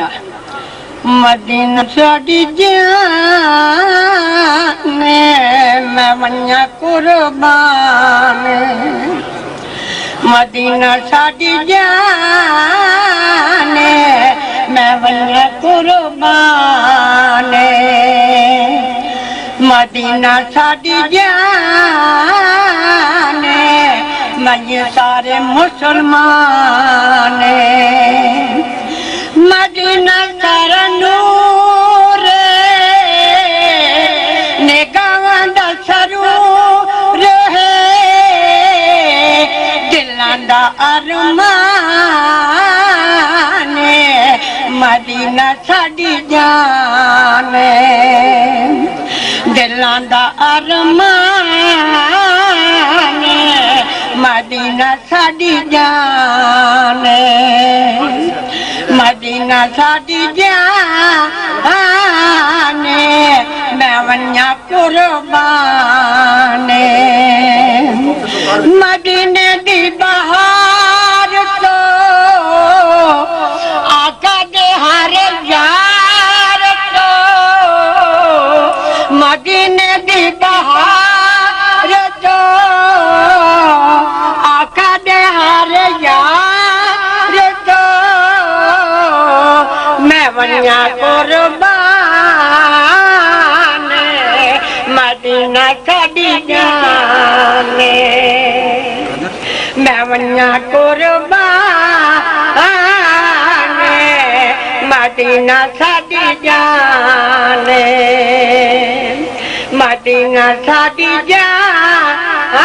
मदीना मदीना साडी जान मैं वन्या कुर्बान मदीना साडी जान मैं वन्या कुर्बान मदीना साडी जान मैं सारे मुसलमान मदीना सारा नूर निगाहां दा सरूर है दिलां दा अरमान मदीना साडी जान दिलां दा अरमान मदीना साडी जान मदीना साडी जान मैं वन्या कुर्बान मदीने दी बहार तो आका दे हर यार तो मदीने दी बहार तो आका दे हर यार तो मैं वन्या कुर्बान मदीना साडी जान मैं वन्या कुर्बान मदीना साडी जान मदीना साडी जान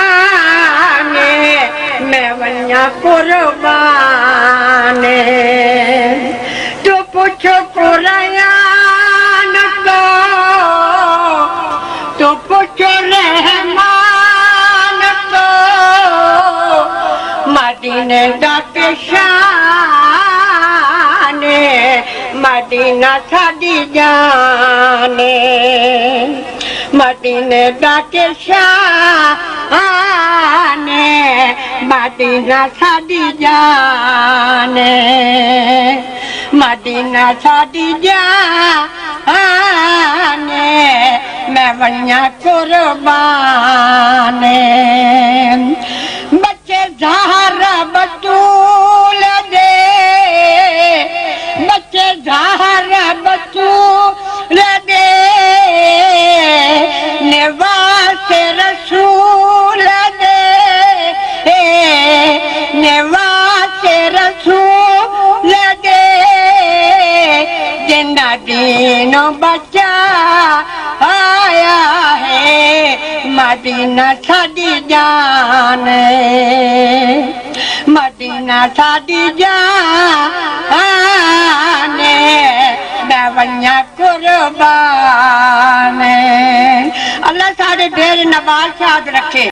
मैं वन्या कुर्बान तू पूछो कुरान को तू पूछो रहमान को मदीने दा पेशान मदीना साडी जान मदीने दा पेशान मदीना साडी जान मदीना साडी जान मैं वन्या कुर्बान बच्चे ज़हरा बतूल दे बच्चे ज़हरा बतूल दे निवासे रसूल दे निवासे रसूल दे जिन्ना दीनो बचा आया है मदीना साडी जान मदीना साडी जान मैं वन्या कुर्बान अल्लाह सारे ढेर नवाज साथ रखे।